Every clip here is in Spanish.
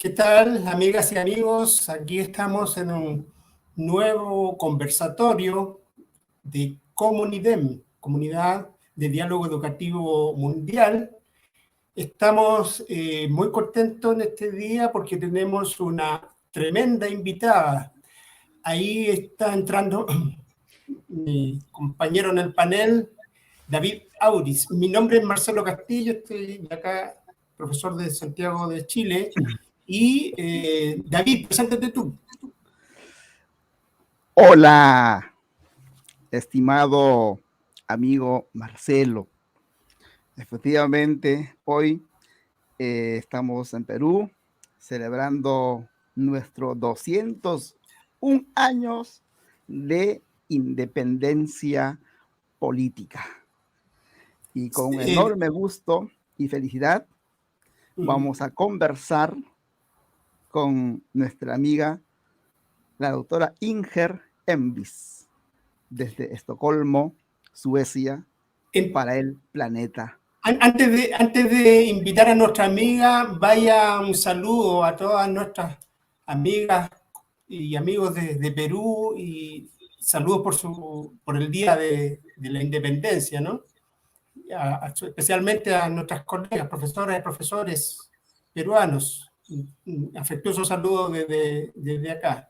¿Qué tal, amigas y amigos? Aquí estamos en un nuevo conversatorio de Comunidem, Comunidad de Diálogo Educativo Mundial. Estamos muy contentos en este día porque tenemos una tremenda invitada. Ahí está entrando mi compañero en el panel, David Auris. Mi nombre es Marcelo Castillo, estoy de acá, profesor de Santiago de Chile. Y David, preséntate tú. Hola, estimado amigo Marcelo. Efectivamente, hoy estamos en Perú celebrando nuestros 201 años de independencia política. Y con enorme gusto y felicidad vamos a conversar con nuestra amiga, la doctora Inger Envis, desde Estocolmo, Suecia, para el planeta. Antes de invitar a nuestra amiga, vaya un saludo a todas nuestras amigas y amigos de Perú y saludos por el Día de la Independencia, ¿no? Especialmente a nuestras colegas, profesoras y profesores peruanos. Afectuoso saludo desde acá.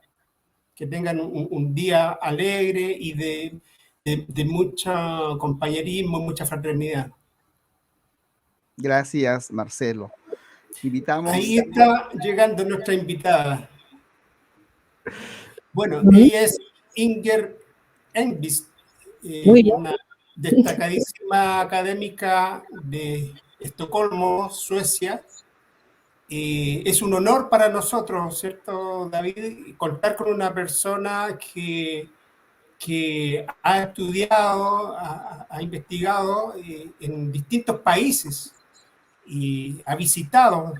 Que tengan un día alegre y de mucho compañerismo, mucha fraternidad. Gracias, Marcelo. Invitamos. Ahí está llegando nuestra invitada. Bueno, ella es Inger Envis, una destacadísima académica de Estocolmo, Suecia. Es un honor para nosotros, ¿cierto, David? Contar con una persona que ha estudiado, ha investigado en distintos países y ha visitado.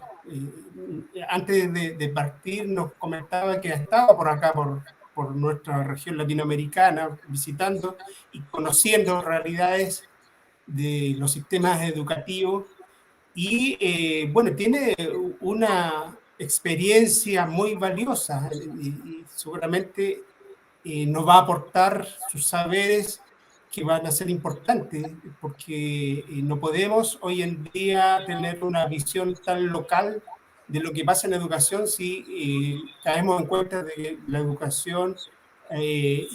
Antes de partir nos comentaba que ha estado por acá, por nuestra región latinoamericana, visitando y conociendo realidades de los sistemas educativos. Y bueno, tiene una experiencia muy valiosa y seguramente nos va a aportar sus saberes que van a ser importantes, porque no podemos hoy en día tener una visión tan local de lo que pasa en la educación si caemos en cuenta de que la educación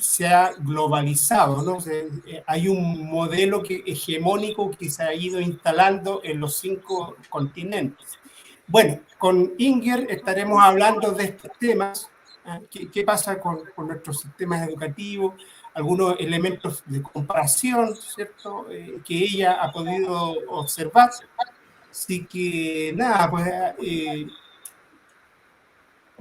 se ha globalizado, ¿no? Hay un modelo hegemónico que se ha ido instalando en los 5 continentes. Bueno, con Inger estaremos hablando de estos temas. ¿Qué pasa con nuestros sistemas educativos? Algunos elementos de comparación, ¿cierto? Que ella ha podido observar. Así que nada, pues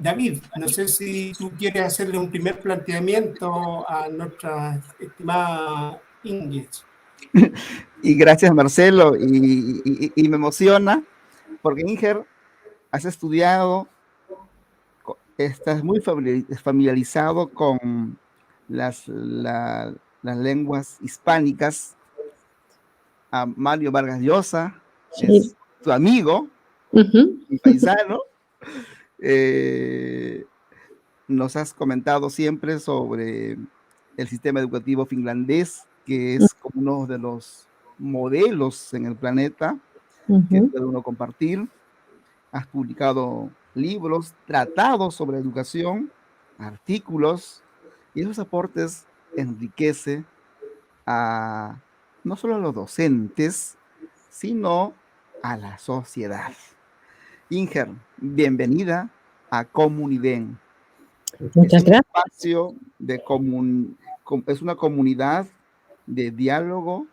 David, no sé si tú quieres hacerle un primer planteamiento a nuestra estimada Ingrid. Y gracias, Marcelo, y me emociona porque Inger, has estudiado, estás muy familiarizado con las lenguas hispánicas. A Mario Vargas Llosa, es tu amigo, mi paisano. Nos has comentado siempre sobre el sistema educativo finlandés, que es como uno de los modelos en el planeta que puede uno compartir. Has publicado libros, tratados sobre educación, artículos, y esos aportes enriquece a no solo a los docentes, sino a la sociedad. Inger, bienvenida a Comunidem. Muchas gracias. Espacio de es una comunidad de diálogo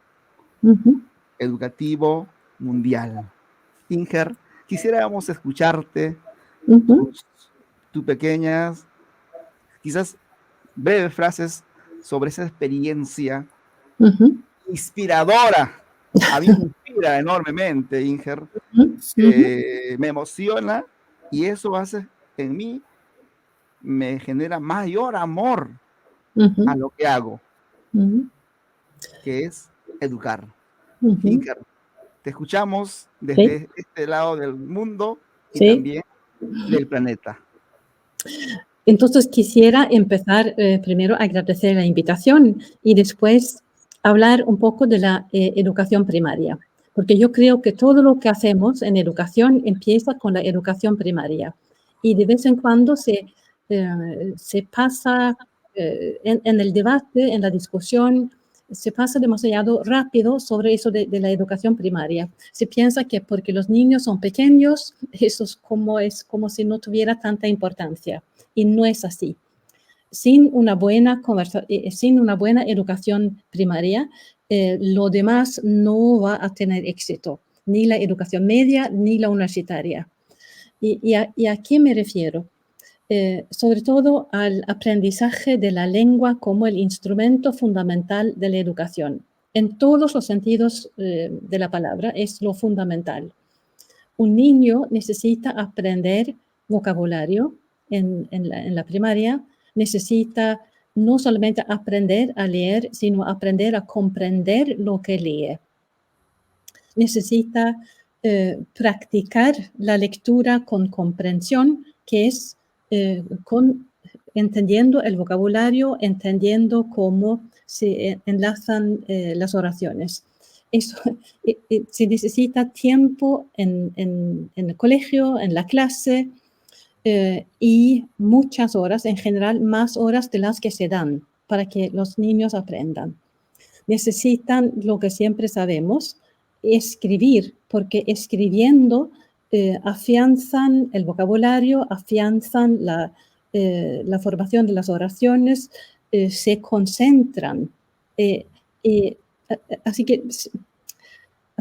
educativo mundial. Inger, quisiéramos escucharte tus pequeñas, quizás breves frases sobre esa experiencia inspiradora. A mí me inspira enormemente, Inger. Me emociona y eso hace en mí, me genera mayor amor a lo que hago, que es educar. Inger, te escuchamos desde este lado del mundo y también del planeta. Entonces quisiera empezar primero a agradecer la invitación y después hablar un poco de la educación primaria, porque yo creo que todo lo que hacemos en educación empieza con la educación primaria y de vez en cuando se pasa en el debate, en la discusión, se pasa demasiado rápido sobre eso de la educación primaria. Se piensa que porque los niños son pequeños, eso es como si no tuviera tanta importancia. Y no es así. Sin una buena educación primaria, lo demás no va a tener éxito, ni la educación media ni la universitaria. ¿Y a qué me refiero? Sobre todo al aprendizaje de la lengua como el instrumento fundamental de la educación. En todos los sentidos de la palabra es lo fundamental. Un niño necesita aprender vocabulario en la primaria, necesita no solamente aprender a leer, sino aprender a comprender lo que lee. Necesita practicar la lectura con comprensión, que es entendiendo el vocabulario, entendiendo cómo se enlazan las oraciones. Eso, se necesita tiempo en el colegio, en la clase, y muchas horas, en general más horas de las que se dan para que los niños aprendan. Necesitan lo que siempre sabemos, escribir, porque escribiendo afianzan el vocabulario, afianzan la formación de las oraciones, se concentran. Así que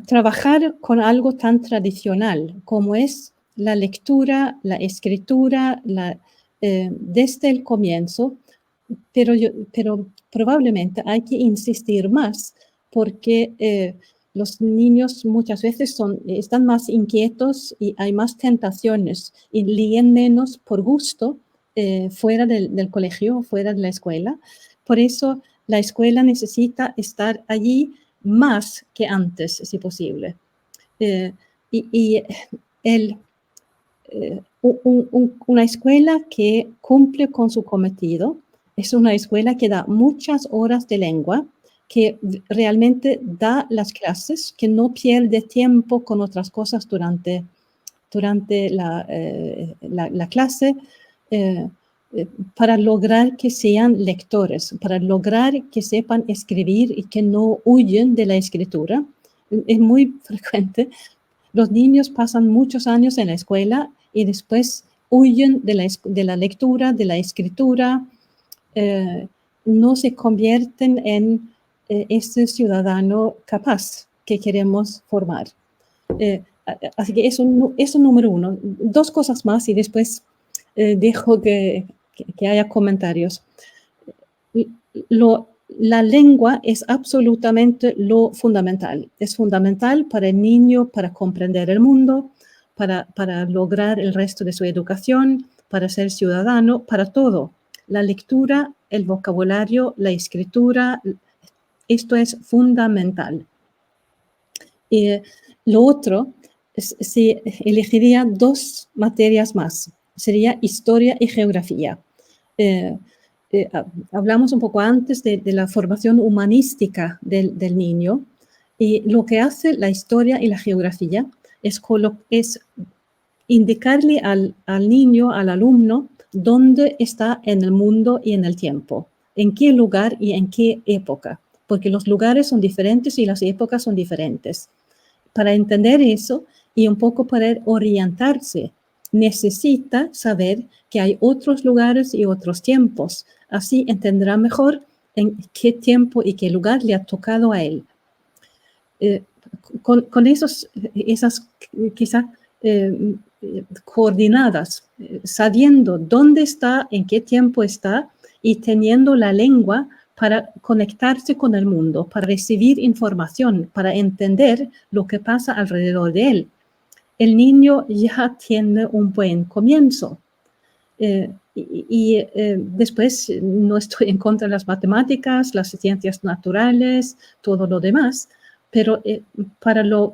trabajar con algo tan tradicional como es la lectura, la escritura, desde el comienzo, pero probablemente hay que insistir más porque los niños muchas veces están más inquietos y hay más tentaciones y leen menos por gusto fuera del colegio, fuera de la escuela. Por eso la escuela necesita estar allí más que antes, si posible. Una escuela que cumple con su cometido es una escuela que da muchas horas de lengua, que realmente da las clases, que no pierde tiempo con otras cosas durante la clase, para lograr que sean lectores, para lograr que sepan escribir y que no huyen de la escritura. Es muy frecuente. Los niños pasan muchos años en la escuela y después huyen de la lectura, de la escritura, no se convierten en este ciudadano capaz que queremos formar. Así que eso número uno. Dos cosas más y después dejo que haya comentarios. La lengua es absolutamente lo fundamental. Es fundamental para el niño, para comprender el mundo, para lograr el resto de su educación, para ser ciudadano, para todo. La lectura, el vocabulario, la escritura, esto es fundamental. Lo otro, se elegiría dos materias más. Sería historia y geografía. Hablamos un poco antes de la formación humanística del niño, y lo que hace la historia y la geografía es indicarle al niño, al alumno, dónde está en el mundo y en el tiempo, en qué lugar y en qué época, porque los lugares son diferentes y las épocas son diferentes. Para entender eso y un poco poder orientarse, necesita saber que hay otros lugares y otros tiempos. Así entenderá mejor en qué tiempo y qué lugar le ha tocado a él. Con esas quizá coordinadas, sabiendo dónde está, en qué tiempo está y teniendo la lengua para conectarse con el mundo, para recibir información, para entender lo que pasa alrededor de él. El niño ya tiene un buen comienzo. Después no estoy en contra de las matemáticas, las ciencias naturales, todo lo demás, pero para lo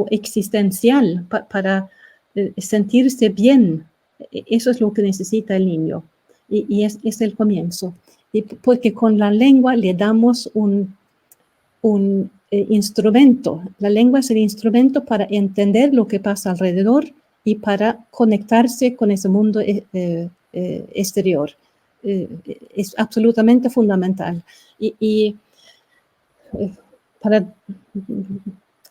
existencial, para sentirse bien eso es lo que necesita el niño. Y es el comienzo. Y porque con la lengua le damos un instrumento. La lengua es el instrumento para entender lo que pasa alrededor y para conectarse con ese mundo exterior. Es absolutamente fundamental. Y para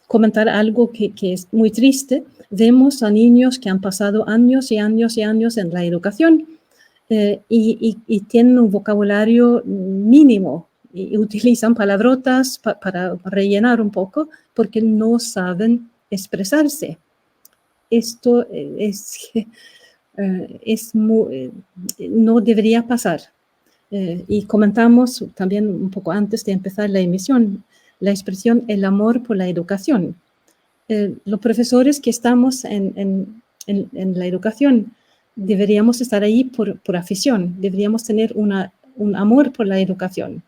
comentar algo que es muy triste, vemos a niños que han pasado años y años y años en la educación y tienen un vocabulario mínimo y utilizan palabrotas para rellenar un poco porque no saben expresarse. Esto no debería pasar. Y comentamos también un poco antes de empezar la emisión, la expresión el amor por la educación. Los profesores que estamos en la educación deberíamos estar ahí por afición, deberíamos tener un amor por la educación,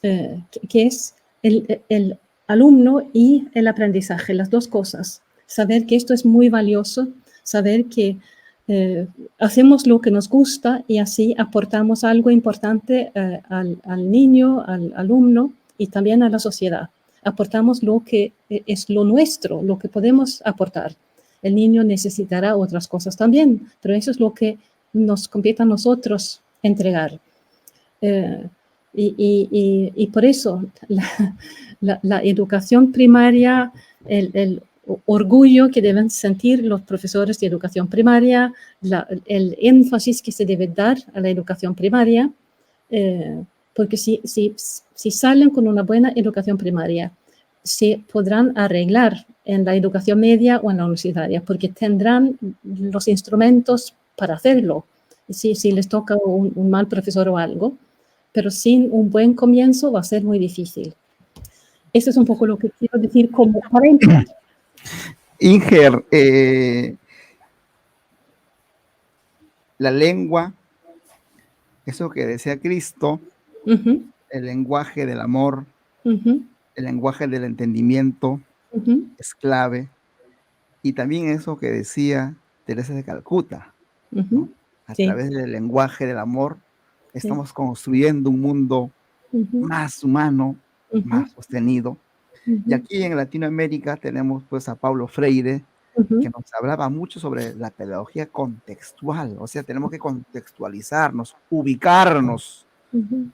que es el alumno y el aprendizaje, las dos cosas. Saber que esto es muy valioso, saber que hacemos lo que nos gusta y así aportamos algo importante al niño, al alumno y también a la sociedad. Aportamos lo que es lo nuestro, lo que podemos aportar. El niño necesitará otras cosas también, pero eso es lo que nos compete a nosotros entregar. Y por eso la educación primaria, el orgullo que deben sentir los profesores de educación primaria, el énfasis que se debe dar a la educación primaria, porque si salen con una buena educación primaria, se podrán arreglar en la educación media o en la universitaria, porque tendrán los instrumentos para hacerlo, si les toca un mal profesor o algo, pero sin un buen comienzo va a ser muy difícil. Eso es un poco lo que quiero decir como para empezar. Inger, la lengua, eso que decía Cristo, el lenguaje del amor, el lenguaje del entendimiento es clave. Y también eso que decía Teresa de Calcuta, ¿no? A través del lenguaje del amor estamos construyendo un mundo más humano, más sostenido. Y aquí en Latinoamérica tenemos pues a Paulo Freire, que nos hablaba mucho sobre la pedagogía contextual, o sea, tenemos que contextualizarnos, ubicarnos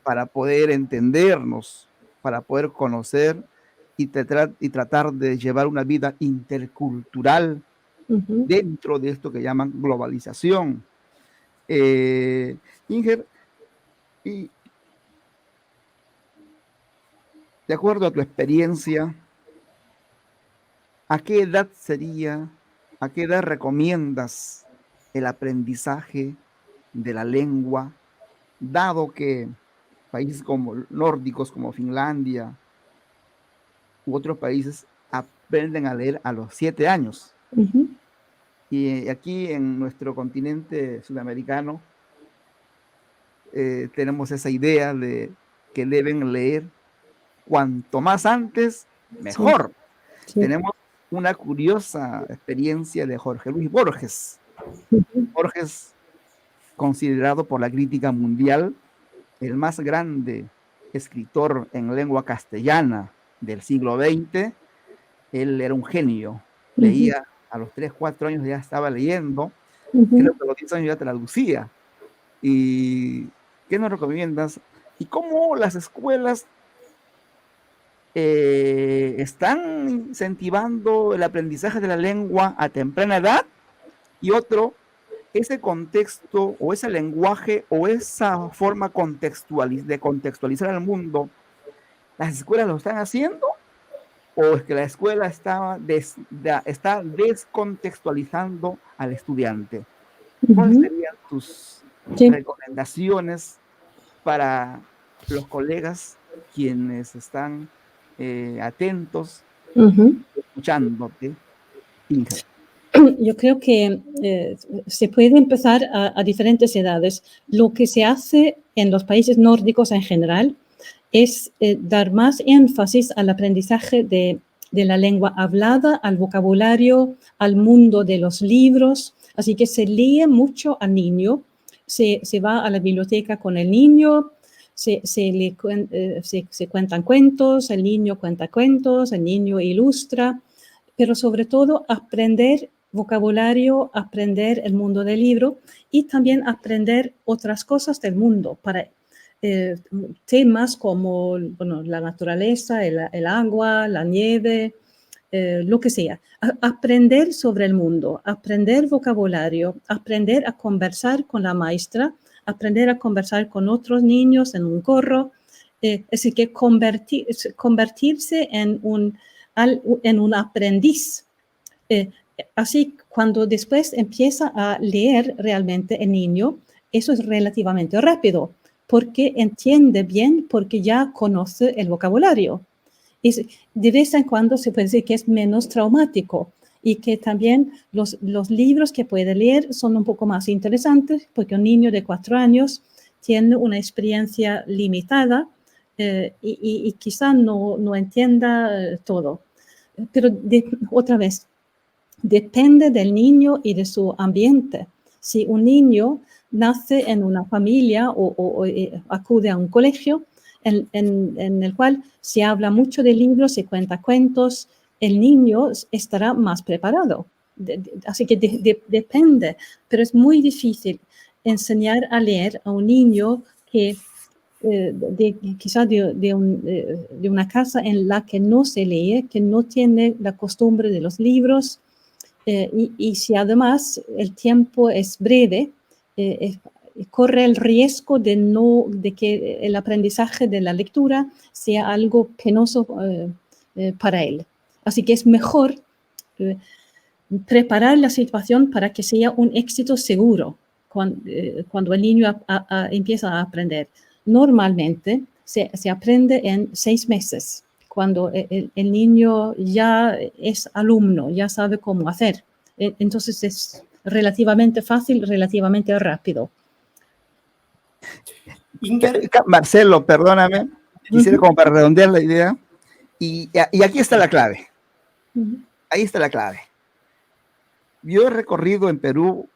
para poder entendernos, para poder conocer y tratar de llevar una vida intercultural dentro de esto que llaman globalización. Inger, y de acuerdo a tu experiencia, ¿a qué edad recomiendas el aprendizaje de la lengua, dado que países como nórdicos, como Finlandia u otros países aprenden a leer a los 7 años? Y aquí en nuestro continente sudamericano tenemos esa idea de que deben leer cuanto más antes, mejor. Sí. Tenemos una curiosa experiencia de Jorge Luis Borges. Borges, considerado por la crítica mundial el más grande escritor en lengua castellana del siglo XX, él era un genio. Leía a los 3, 4 años, ya estaba leyendo. Creo que a los 10 años ya traducía. ¿Y qué nos recomiendas? ¿Y cómo las escuelas están incentivando el aprendizaje de la lengua a temprana edad? Y otro, ese contexto o ese lenguaje o esa forma de contextualizar al mundo, ¿las escuelas lo están haciendo? ¿O es que la escuela está descontextualizando al estudiante? ¿Cuáles serían tus recomendaciones para los colegas quienes están atentos, escuchándote, Inger? Yo creo que se puede empezar a diferentes edades. Lo que se hace en los países nórdicos en general es dar más énfasis al aprendizaje de la lengua hablada, al vocabulario, al mundo de los libros, Así que se lee mucho al niño, se va a la biblioteca con el niño, se cuentan cuentos, el niño cuenta cuentos, el niño ilustra, pero sobre todo aprender vocabulario, aprender el mundo del libro y también aprender otras cosas del mundo para temas como bueno, la naturaleza, el agua, la nieve, lo que sea. Aprender sobre el mundo, aprender vocabulario, aprender a conversar con la maestra, aprender a conversar con otros niños en un corro, es decir, que convertirse en un aprendiz. Así, cuando después empieza a leer realmente el niño, eso es relativamente rápido, porque entiende bien, porque ya conoce el vocabulario. De vez en cuando se puede decir que es menos traumático y que también los libros que puede leer son un poco más interesantes porque un niño de 4 años tiene una experiencia limitada y quizá no entienda todo. Pero otra vez, depende del niño y de su ambiente. Si un niño nace en una familia o acude a un colegio en el cual se habla mucho de libros, se cuenta cuentos, el niño estará más preparado. Así que depende, pero es muy difícil enseñar a leer a un niño que quizás de una casa en la que no se lee, que no tiene la costumbre de los libros, y si además el tiempo es breve, corre el riesgo de que el aprendizaje de la lectura sea algo penoso para él. Así que es mejor preparar la situación para que sea un éxito seguro cuando el niño empieza a aprender. Normalmente se aprende en 6 meses, cuando el niño ya es alumno, ya sabe cómo hacer. Entonces es relativamente fácil, relativamente rápido. Marcelo, perdóname, quisiera como para redondear la idea, y aquí está la clave. Ahí está la clave. Yo he recorrido en Perú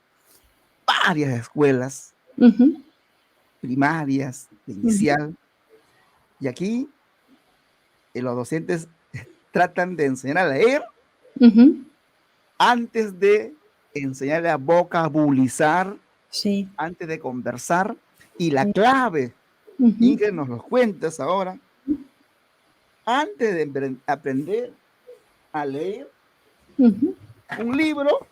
varias escuelas primarias, de inicial, y aquí los docentes tratan de enseñar a leer antes de enseñarle a vocabulizar, sí, antes de conversar, y la clave, Ingrid, nos lo cuentas ahora, antes de aprender a leer un libro,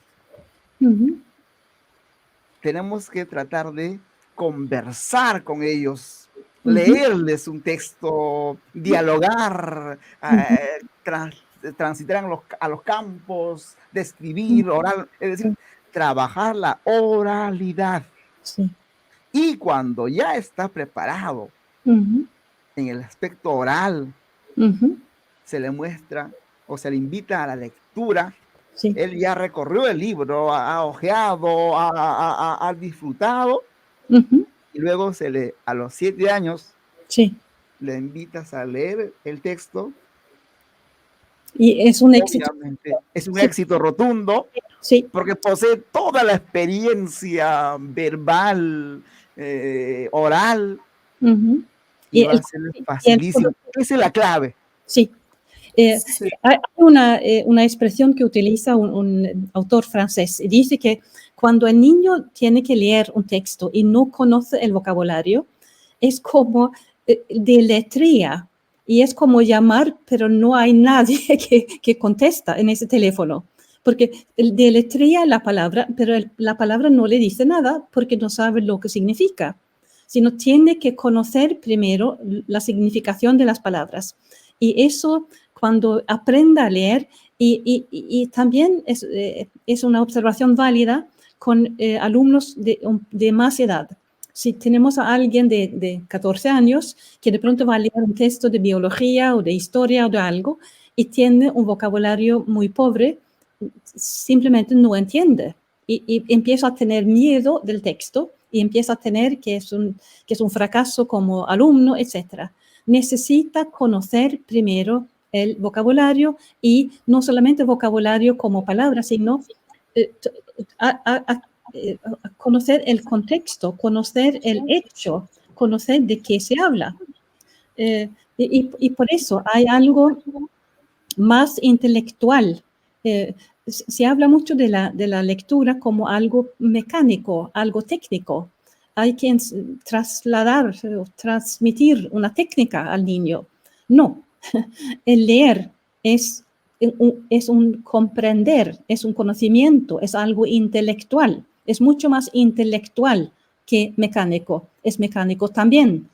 tenemos que tratar de conversar con ellos, leerles un texto, dialogar, transitar a los campos, describir, oral, es decir, trabajar la oralidad. Sí. Y cuando ya está preparado en el aspecto oral, se le muestra o se le invita a la lectura. Sí. Él ya recorrió el libro, ha ojeado, ha disfrutado, y luego a los 7 años le invitas a leer el texto. Y es un éxito. Es un éxito rotundo, porque posee toda la experiencia verbal, oral, y va a ser facilísimo. Esa es la clave. Sí. Hay una expresión que utiliza un autor francés. Dice que cuando el niño tiene que leer un texto y no conoce el vocabulario, es como deletrea y es como llamar, pero no hay nadie que contesta en ese teléfono. Porque deletrea la palabra, pero la palabra no le dice nada porque no sabe lo que significa, sino tiene que conocer primero la significación de las palabras. Y eso, cuando aprenda a leer, y también es una observación válida con alumnos de más edad. Si tenemos a alguien de 14 años que de pronto va a leer un texto de biología o de historia o de algo y tiene un vocabulario muy pobre, simplemente no entiende y empieza a tener miedo del texto y empieza a tener que es un fracaso como alumno, etc. Necesita conocer primero el vocabulario y no solamente vocabulario como palabra, sino conocer el contexto, conocer el hecho, conocer de qué se habla. Y por eso hay algo más intelectual. Se habla mucho de la lectura como algo mecánico, algo técnico. Hay que trasladar, transmitir una técnica al niño. No, el leer es un comprender, es un conocimiento, es algo intelectual. Es mucho más intelectual que mecánico. Es mecánico también,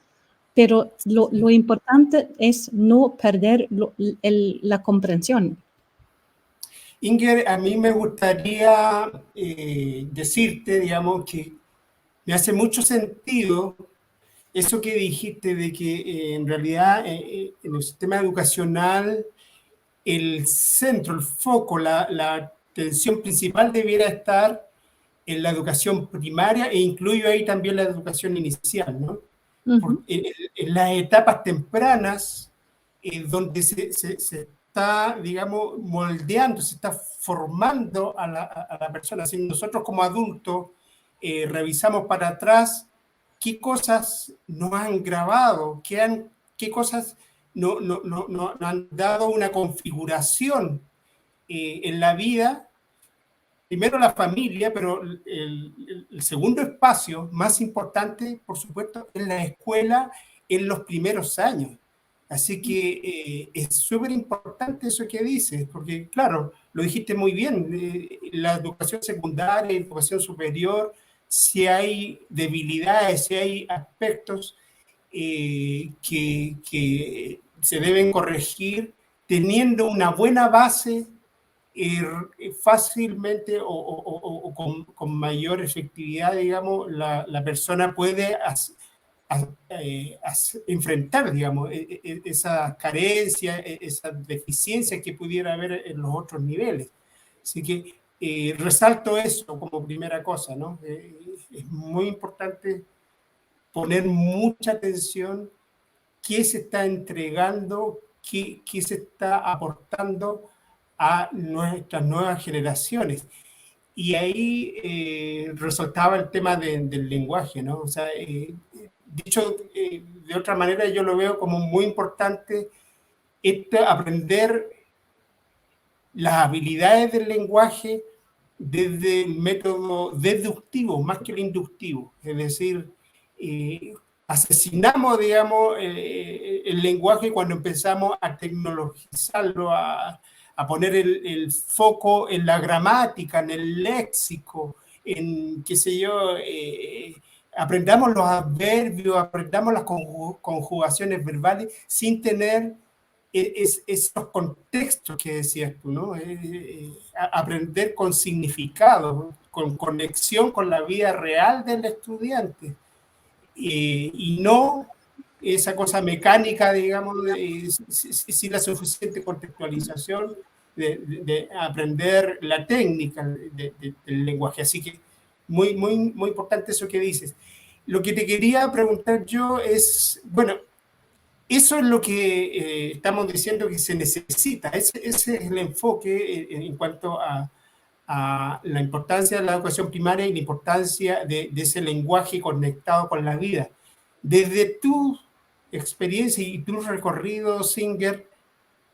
pero lo importante es no perder la comprensión. Inger, a mí me gustaría decirte, digamos, que me hace mucho sentido eso que dijiste de que en realidad en el sistema educacional el centro, el foco, la atención principal debiera estar en la educación primaria e incluyo ahí también la educación inicial, ¿no? En las etapas tempranas, donde se está, digamos, moldeando, se está formando a la persona. Si nosotros como adultos revisamos para atrás qué cosas nos han grabado, qué cosas nos han dado una configuración en la vida, primero la familia, pero el segundo espacio más importante, por supuesto, es la escuela en los primeros años. Así que es súper importante eso que dices, porque claro, lo dijiste muy bien, la educación secundaria, educación superior, si hay debilidades, si hay aspectos que se deben corregir, teniendo una buena base fácilmente o con mayor efectividad, digamos, la persona puede enfrentar, digamos, esa carencia, esa deficiencia que pudiera haber en los otros niveles. Así que resalto eso como primera cosa, ¿no? Es muy importante poner mucha atención qué se está entregando, qué se está aportando a nuestras nuevas generaciones. Y ahí resaltaba el tema del lenguaje, ¿no? O sea, dicho de otra manera, yo lo veo como muy importante aprender las habilidades del lenguaje desde el método deductivo, más que el inductivo. Es decir, asesinamos, digamos, el lenguaje cuando empezamos a tecnologizarlo, a poner el foco en la gramática, en el léxico, en, qué sé yo, aprendamos los adverbios, aprendamos las conjugaciones verbales sin tener esos contextos que decías tú, ¿no? Aprender con significado, con conexión con la vida real del estudiante y no esa cosa mecánica, digamos, sin la suficiente contextualización de aprender la técnica del lenguaje. Así que muy importante eso que dices. Lo que te quería preguntar yo es, bueno, eso es lo que estamos diciendo que se necesita. Ese es el enfoque en cuanto a la importancia de la educación primaria y la importancia de ese lenguaje conectado con la vida. Desde tu experiencia y tu recorrido, Singer,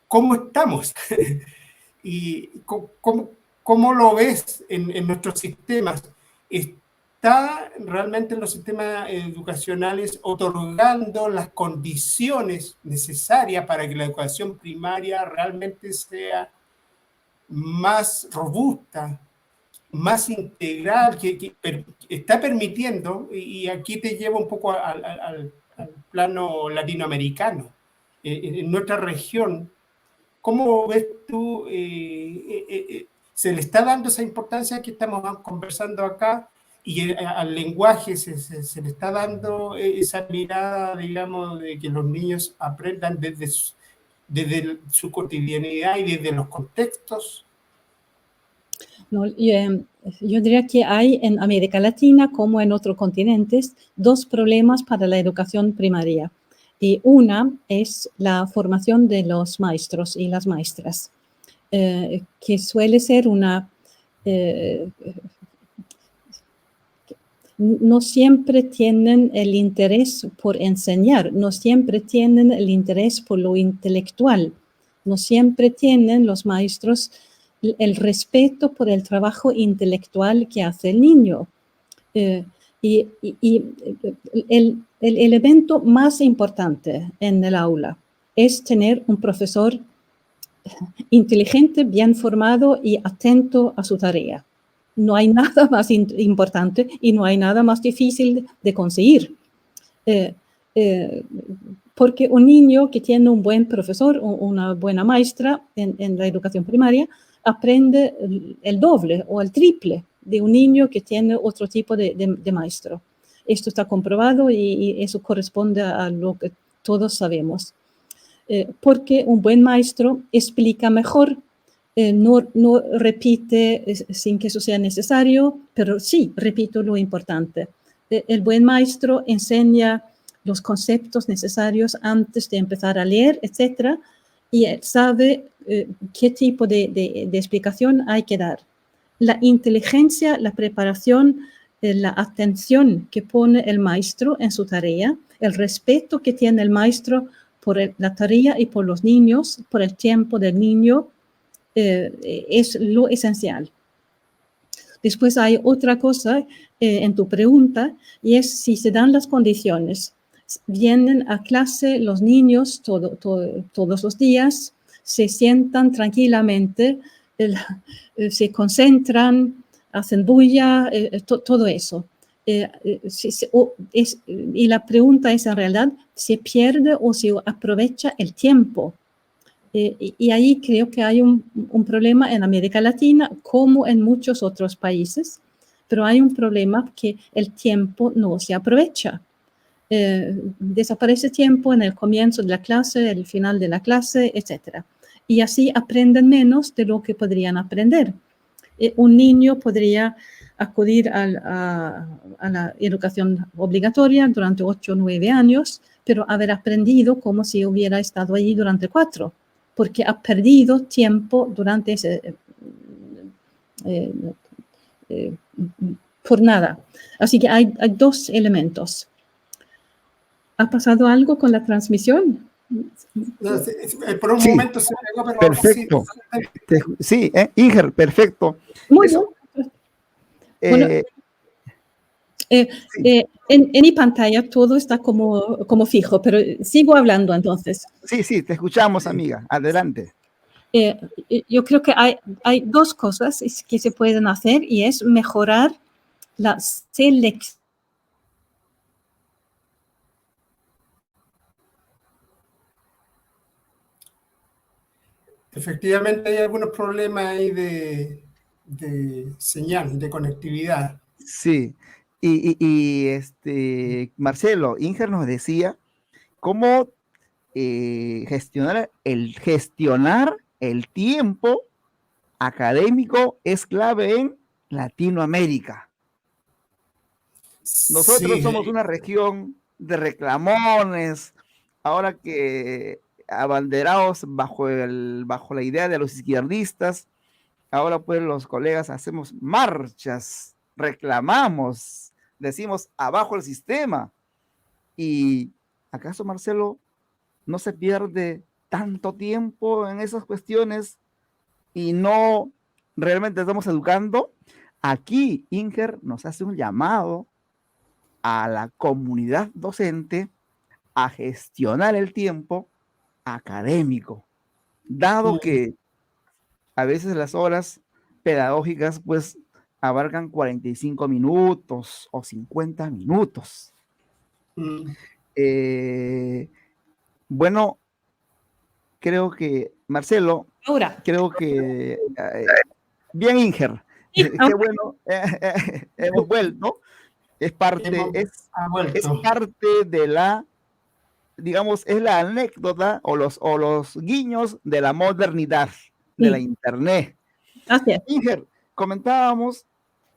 ¿cómo estamos? ¿Y cómo lo ves en nuestros sistemas? ¿Está realmente en los sistemas educacionales otorgando las condiciones necesarias para que la educación primaria realmente sea más robusta, más integral, que está permitiendo, y aquí te llevo un poco al plano latinoamericano, en nuestra región? ¿Cómo ves tú? ¿Se le está dando esa importancia que estamos conversando acá? Y al lenguaje se le está dando esa mirada, digamos, de que los niños aprendan desde su cotidianidad y desde los contextos. No, yo diría que hay en América Latina, como en otros continentes, dos problemas para la educación primaria. Y una es la formación de los maestros y las maestras, que suele ser una no siempre tienen el interés por enseñar, no siempre tienen el interés por lo intelectual, no siempre tienen los maestros el respeto por el trabajo intelectual que hace el niño. Y el elemento más importante en el aula es tener un profesor inteligente, bien formado y atento a su tarea. No hay nada más importante y no hay nada más difícil de conseguir. Porque un niño que tiene un buen profesor o una buena maestra en la educación primaria aprende el doble o el triple de un niño que tiene otro tipo de maestro. Esto está comprobado y eso corresponde a lo que todos sabemos. Porque un buen maestro explica mejor, no repite sin que eso sea necesario, pero sí, repito lo importante. El buen maestro enseña los conceptos necesarios antes de empezar a leer, etc. Y él sabe qué tipo de explicación hay que dar. La inteligencia, la preparación, la atención que pone el maestro en su tarea, el respeto que tiene el maestro por la tarea y por los niños, por el tiempo del niño, es lo esencial. Después hay otra cosa en tu pregunta, y es si se dan las condiciones. Vienen a clase los niños todos los días, se sientan tranquilamente, se concentran, hacen bulla, todo eso. Y la pregunta es en realidad, ¿se pierde o se aprovecha el tiempo? Y ahí creo que hay un problema en América Latina, como en muchos otros países, pero hay un problema que el tiempo no se aprovecha. Desaparece tiempo en el comienzo de la clase, el final de la clase, etc. Y así aprenden menos de lo que podrían aprender. Un niño podría acudir a la educación obligatoria durante 8 o 9 años, pero haber aprendido como si hubiera estado allí durante 4, porque ha perdido tiempo durante ese por nada. Así que hay dos elementos. ¿Ha pasado algo con la transmisión? Por un momento se pegó, pero perfecto. Sí, Inger, perfecto. Muy bien. Bueno, en mi pantalla todo está como fijo, pero sigo hablando entonces. Sí, te escuchamos, amiga. Adelante. Yo creo que hay dos cosas que se pueden hacer y es mejorar la selección. Efectivamente hay algunos problemas ahí de señal, de conectividad. Sí, y Marcelo, Inger nos decía cómo gestionar el tiempo académico es clave en Latinoamérica. Nosotros somos una región de reclamones, ahora que abanderados bajo la idea de los izquierdistas, ahora pues los colegas hacemos marchas, reclamamos, decimos abajo el sistema. ¿Y acaso, Marcelo, no se pierde tanto tiempo en esas cuestiones y no realmente estamos educando? Aquí Inger nos hace un llamado a la comunidad docente a gestionar el tiempo académico, dado que a veces las horas pedagógicas pues abarcan 45 minutos o 50 minutos. Bueno, creo que, Marcelo, creo que bien, Inger, qué bueno, hemos vuelto. Es parte de la, digamos, es la anécdota o los guiños de la modernidad de la internet. Inger, comentábamos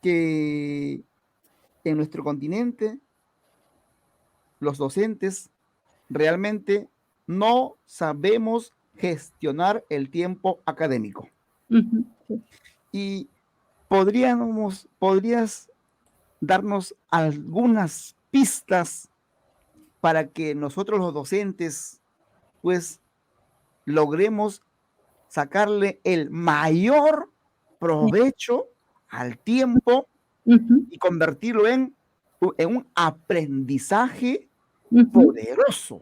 que en nuestro continente los docentes realmente no sabemos gestionar el tiempo académico. Y podrías darnos algunas pistas para que nosotros los docentes, pues, logremos sacarle el mayor provecho al tiempo y convertirlo en un aprendizaje poderoso?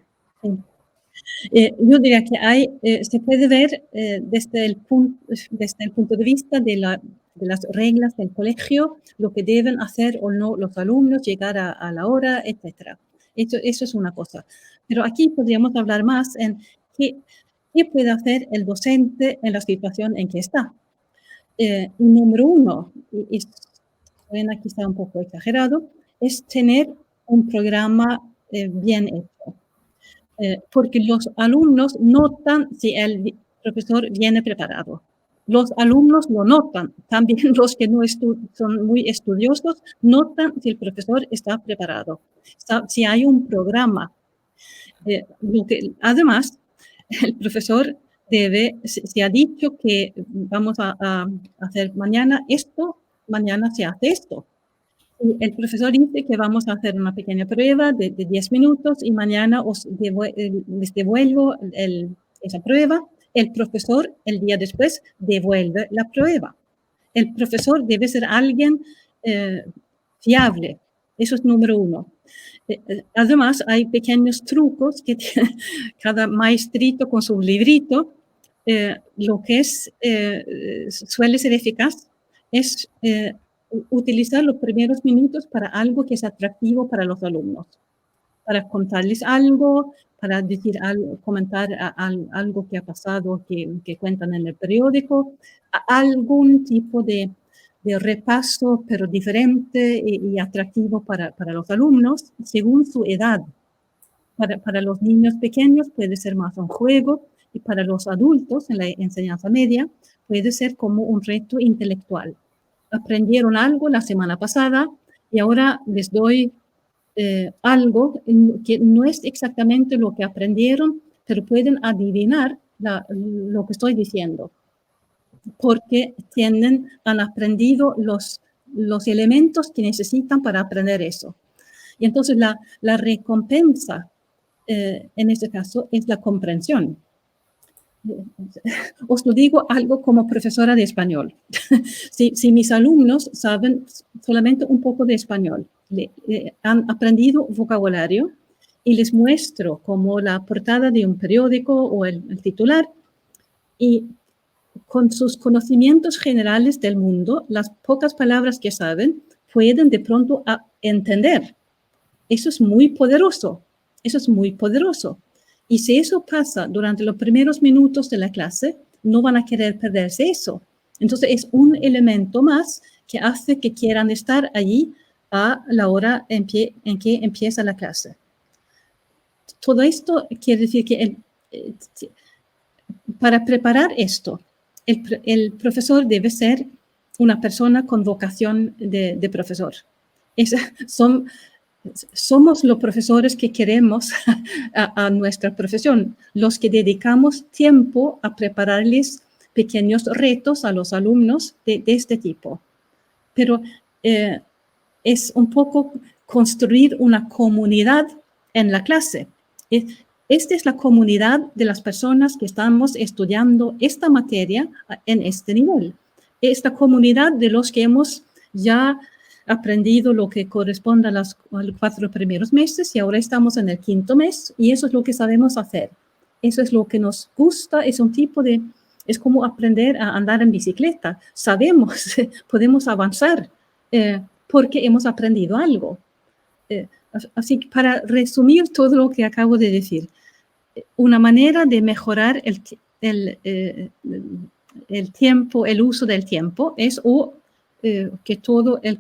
Yo diría que se puede ver desde el punto de vista de las reglas del colegio, lo que deben hacer o no los alumnos, llegar a la hora, etc. Eso es una cosa. Pero aquí podríamos hablar más en qué puede hacer el docente en la situación en que está. Número uno, y suena quizá un poco exagerado, es tener un programa bien hecho. Porque los alumnos notan si el profesor viene preparado. Los alumnos lo notan, también los que no son muy estudiosos notan si el profesor está preparado, si hay un programa. Además, el profesor se ha dicho que vamos a hacer mañana esto, mañana se hace esto. El profesor dice que vamos a hacer una pequeña prueba de 10 minutos y mañana les devuelvo esa prueba. El profesor, el día después, devuelve la prueba. El profesor debe ser alguien fiable. Eso es número uno. Además, hay pequeños trucos que tiene cada maestrito con su librito. Lo que suele ser eficaz es utilizar los primeros minutos para algo que es atractivo para los alumnos, para contarles algo, para decir algo, comentar algo que ha pasado, que cuentan en el periódico, algún tipo de repaso, pero diferente y atractivo para los alumnos, según su edad. Para los niños pequeños puede ser más un juego, y para los adultos en la enseñanza media puede ser como un reto intelectual. Aprendieron algo la semana pasada y ahora les doy algo que no es exactamente lo que aprendieron, pero pueden adivinar lo que estoy diciendo, porque han aprendido los elementos que necesitan para aprender eso. Y entonces la recompensa en este caso es la comprensión. Os lo digo algo como profesora de español. Si mis alumnos saben solamente un poco de español, han aprendido vocabulario y les muestro como la portada de un periódico o el titular, y con sus conocimientos generales del mundo, las pocas palabras que saben, pueden de pronto entender. Eso es muy poderoso. Eso es muy poderoso. Y si eso pasa durante los primeros minutos de la clase, no van a querer perderse eso. Entonces, es un elemento más que hace que quieran estar allí a la hora en que empieza la clase. Todo esto quiere decir que para preparar esto, el profesor debe ser una persona con vocación de profesor. Somos los profesores que queremos a nuestra profesión, los que dedicamos tiempo a prepararles pequeños retos a los alumnos de este tipo. Pero es un poco construir una comunidad en la clase. Esta es la comunidad de las personas que estamos estudiando esta materia en este nivel. Esta comunidad de los que hemos ya aprendido lo que corresponde a los 4 primeros meses y ahora estamos en el 5º mes y eso es lo que sabemos hacer. Eso es lo que nos gusta, es como aprender a andar en bicicleta. Sabemos, podemos avanzar porque hemos aprendido algo. Así que para resumir todo lo que acabo de decir, una manera de mejorar el tiempo, el uso del tiempo es que todo el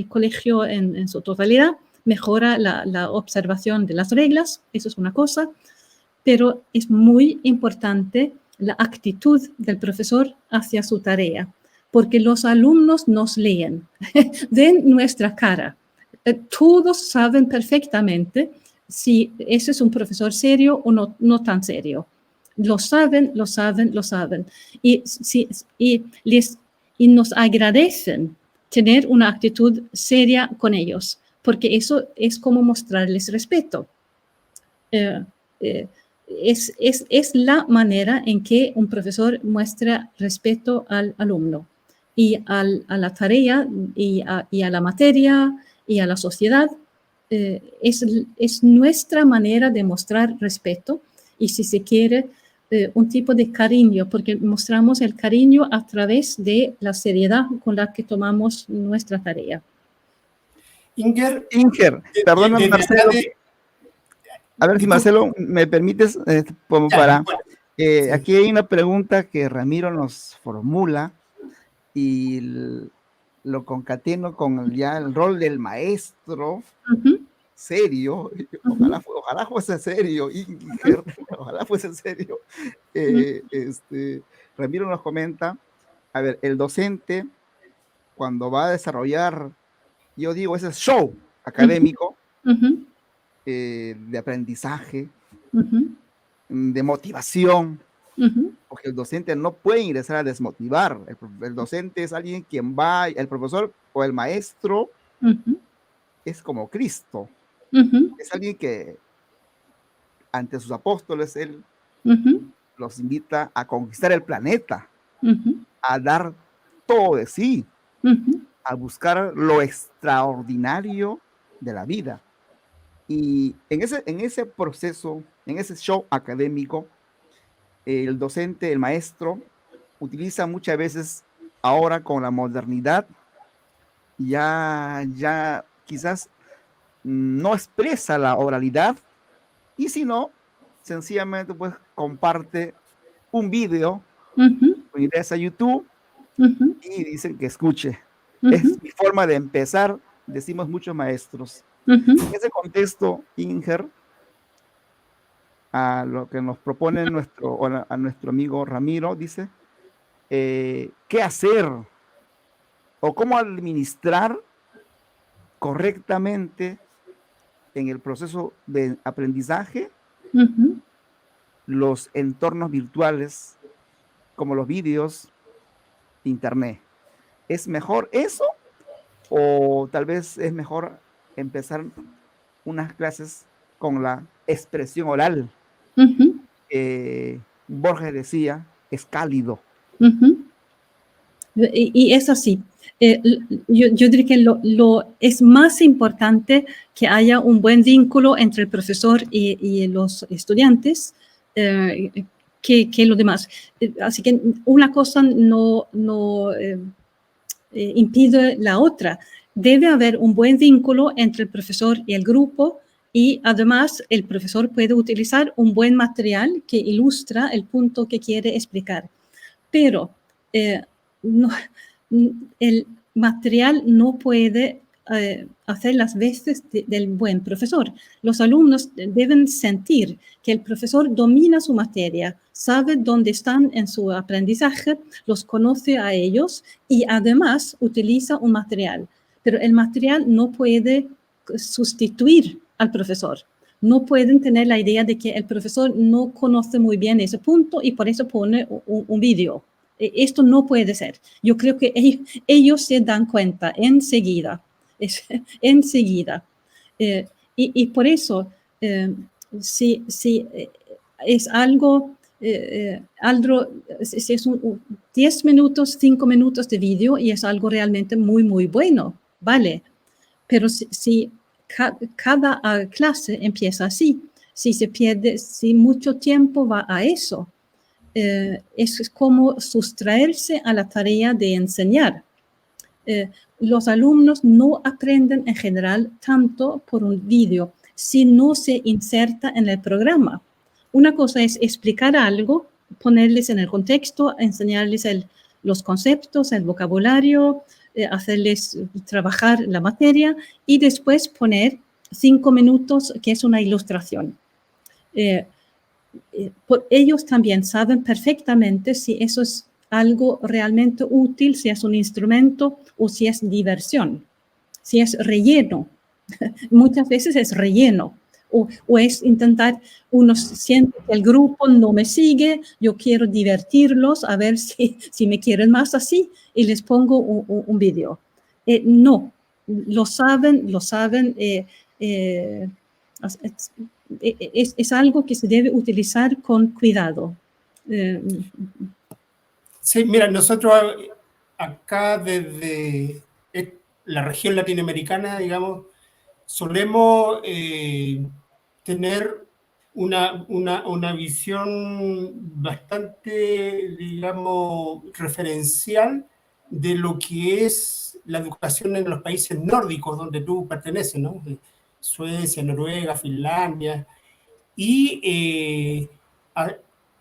colegio en su totalidad mejora la observación de las reglas, eso es una cosa, pero es muy importante la actitud del profesor hacia su tarea, porque los alumnos nos leen, ven nuestra cara, todos saben perfectamente si ese es un profesor serio o no tan serio. Lo saben. Y nos agradecen tener una actitud seria con ellos, porque eso es como mostrarles respeto. Es la manera en que un profesor muestra respeto al alumno y a la tarea y a la materia y a la sociedad. Es nuestra manera de mostrar respeto y, si se quiere, un tipo de cariño, porque mostramos el cariño a través de la seriedad con la que tomamos nuestra tarea. Inger, perdona, Marcelo. A ver si, Marcelo, me permites, como para... sí. Aquí hay una pregunta que Ramiro nos formula y lo concateno con ya el rol del maestro serio. Ojalá fuese serio, Inger, ojalá fuese serio. Ramiro nos comenta, a ver, el docente, cuando va a desarrollar, yo digo, ese show académico, de aprendizaje, de motivación, porque el docente no puede ingresar a desmotivar. El docente es alguien quien va, el profesor o el maestro es como Cristo, es alguien que ante sus apóstoles él los invita a conquistar el planeta, a dar todo de sí, a buscar lo extraordinario de la vida. Y en ese proceso, en ese show académico, el docente, el maestro, utiliza muchas veces, ahora con la modernidad, ya quizás no expresa la oralidad, y si no, sencillamente pues comparte un video, ingresa a YouTube y dicen que escuche. Es mi forma de empezar, decimos muchos maestros. En ese contexto, Inger, a lo que nos propone a nuestro amigo Ramiro, dice, ¿qué hacer o cómo administrar correctamente en el proceso de aprendizaje los entornos virtuales como los vídeos, internet? ¿Es mejor eso o tal vez es mejor empezar unas clases con la expresión oral? Borges decía, es cálido. Y es así. Yo diría que es más importante que haya un buen vínculo entre el profesor y los estudiantes que lo demás. Así que una cosa no impide la otra. Debe haber un buen vínculo entre el profesor y el grupo, y además el profesor puede utilizar un buen material que ilustra el punto que quiere explicar. Pero el material no puede hacer las veces del buen profesor. Los alumnos deben sentir que el profesor domina su materia, sabe dónde están en su aprendizaje, los conoce a ellos y además utiliza un material. Pero el material no puede sustituir al profesor. No pueden tener la idea de que el profesor no conoce muy bien ese punto y por eso pone un vídeo. Esto no puede ser. Yo creo que ellos se dan cuenta enseguida. Enseguida. Y por eso, si es algo, si es 10 minutos, 5 minutos de vídeo y es algo realmente muy, muy bueno, ¿vale? Pero si cada clase empieza así, si se pierde, si mucho tiempo va a eso, es como sustraerse a la tarea de enseñar. Los alumnos no aprenden en general tanto por un vídeo si no se inserta en el programa. Una cosa es explicar algo, ponerles en el contexto, enseñarles los conceptos, el vocabulario, hacerles trabajar la materia y después poner 5 minutos que es una ilustración. Ellos también saben perfectamente si eso es algo realmente útil, si es un instrumento o si es diversión, si es relleno. Muchas veces es relleno o es intentar, uno siente que el grupo no me sigue, yo quiero divertirlos, a ver si me quieren más así y les pongo un vídeo. No, lo saben, es algo que se debe utilizar con cuidado. Sí, mira, nosotros acá desde la región latinoamericana, digamos, solemos tener una visión bastante, digamos, referencial de lo que es la educación en los países nórdicos donde tú perteneces, ¿no? Suecia, Noruega, Finlandia, y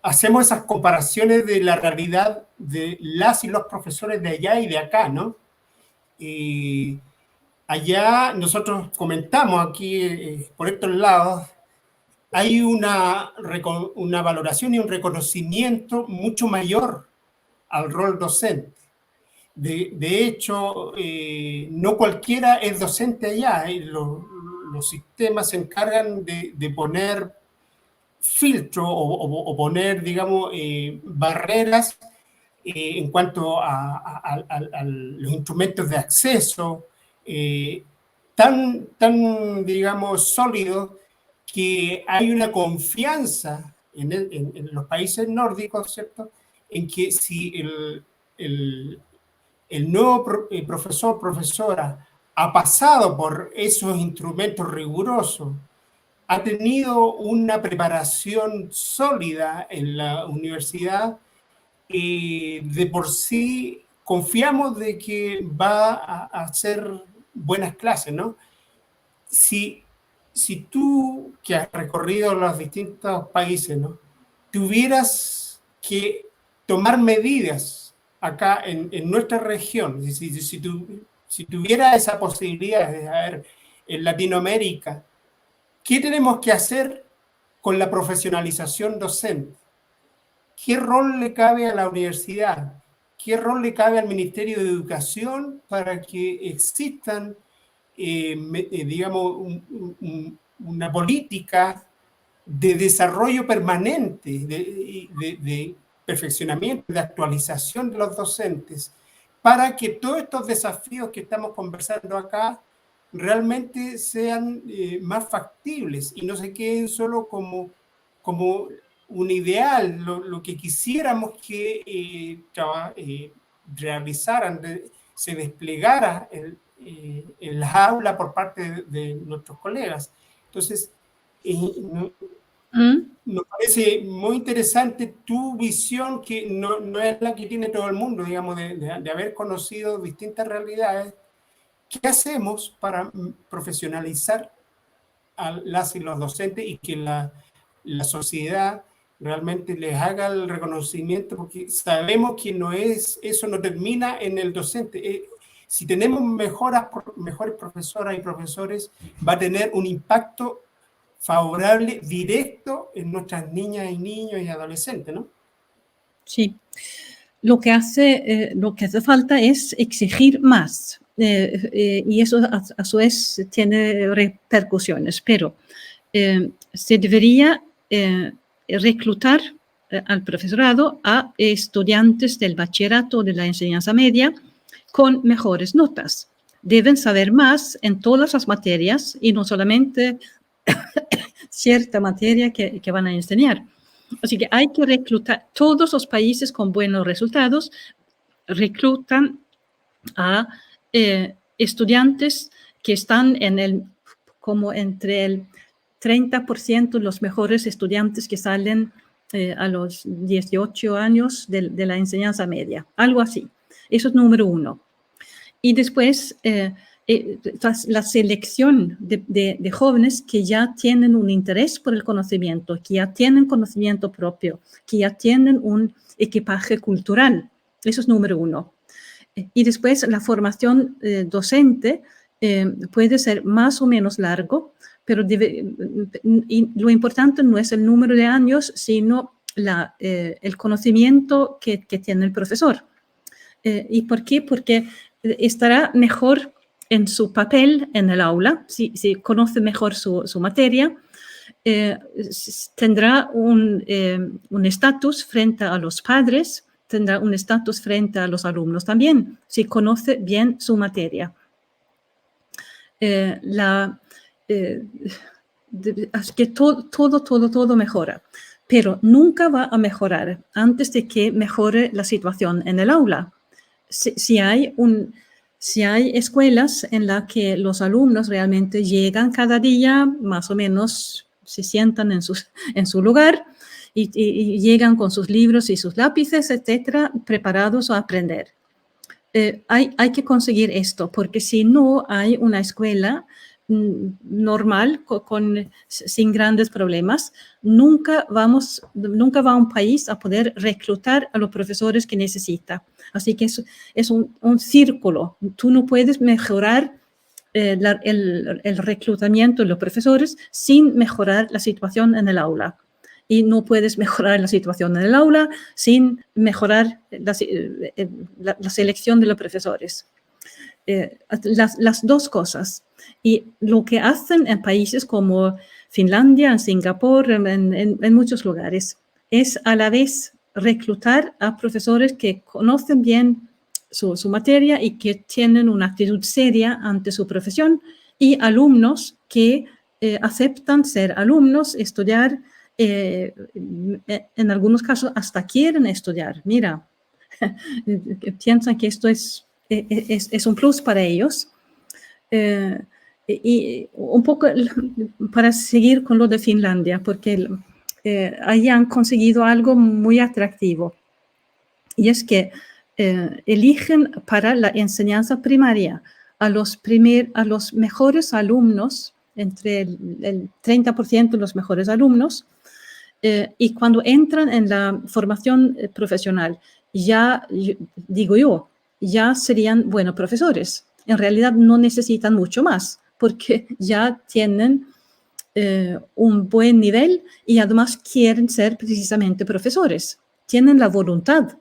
hacemos esas comparaciones de la realidad de las y los profesores de allá y de acá, ¿no? Allá nosotros comentamos aquí, por estos lados, hay una valoración y un reconocimiento mucho mayor al rol docente. De hecho, no cualquiera es docente allá. Los sistemas se encargan de poner filtro o poner, digamos, barreras en cuanto a los instrumentos de acceso tan, digamos, sólidos que hay una confianza en los países nórdicos, ¿cierto? En que si el nuevo profesor, profesora, ha pasado por esos instrumentos rigurosos, ha tenido una preparación sólida en la universidad, de por sí confiamos de que va a hacer buenas clases, ¿no? Si tú, que has recorrido los distintos países, ¿no?, tuvieras que tomar medidas acá en nuestra región, si tuviera esa posibilidad de ver en Latinoamérica, ¿qué tenemos que hacer con la profesionalización docente? ¿Qué rol le cabe a la universidad? ¿Qué rol le cabe al Ministerio de Educación para que existan, digamos, una política de desarrollo permanente, de perfeccionamiento, de actualización de los docentes, para que todos estos desafíos que estamos conversando acá realmente sean más factibles y no se queden solo como un ideal, lo que quisiéramos que realizaran, se desplegara en las aulas por parte de nuestros colegas. Entonces, nos parece muy interesante tu visión, que no es la que tiene todo el mundo, digamos, de haber conocido distintas realidades. ¿Qué hacemos para profesionalizar a las y los docentes y que la sociedad realmente les haga el reconocimiento? Porque sabemos que eso no termina en el docente. Si tenemos mejores profesoras y profesores, va a tener un impacto favorable, directo, en nuestras niñas y niños y adolescentes, ¿no? Sí. Lo que hace falta es exigir más, y eso a su vez tiene repercusiones, pero se debería reclutar al profesorado a estudiantes del bachillerato, de la enseñanza media, con mejores notas. Deben saber más en todas las materias y no solamente cierta materia que van a enseñar. Así que hay que reclutar. Todos los países con buenos resultados reclutan a estudiantes que están como entre el 30% los mejores estudiantes que salen a los 18 años de la enseñanza media, algo así. Eso es número uno. Y después la selección de jóvenes que ya tienen un interés por el conocimiento, que ya tienen conocimiento propio, que ya tienen un equipaje cultural. Eso es número uno. Y después la formación docente puede ser más o menos largo, pero lo importante no es el número de años, sino el conocimiento que tiene el profesor. ¿Y por qué? Porque estará mejor en su papel en el aula, si conoce mejor su materia, tendrá un estatus frente a los padres tendrá un estatus frente a los alumnos también, si conoce bien su materia. Así que todo mejora, pero nunca va a mejorar antes de que mejore la situación en el aula. Si hay escuelas en las que los alumnos realmente llegan cada día, más o menos se sientan en su lugar y llegan con sus libros y sus lápices, etcétera, preparados a aprender. Hay que conseguir esto, porque si no hay una escuela normal, sin grandes problemas, nunca va un país a poder reclutar a los profesores que necesita. Así que es un círculo. Tú no puedes mejorar el reclutamiento de los profesores sin mejorar la situación en el aula. Y no puedes mejorar la situación en el aula sin mejorar la selección de los profesores. Las dos cosas. Y lo que hacen en países como Finlandia, en Singapur, en muchos lugares, es a la vez reclutar a profesores que conocen bien su materia y que tienen una actitud seria ante su profesión, y alumnos que aceptan ser alumnos, estudiar, en algunos casos hasta quieren estudiar. Mira, piensan que esto es un plus para ellos. Y un poco para seguir con lo de Finlandia, porque ahí han conseguido algo muy atractivo, y es que eligen para la enseñanza primaria a los mejores alumnos, entre el 30% de los mejores alumnos, y cuando entran en la formación profesional, ya serían buenos profesores. En realidad no necesitan mucho más, porque ya tienen un buen nivel y además quieren ser precisamente profesores. Tienen la voluntad,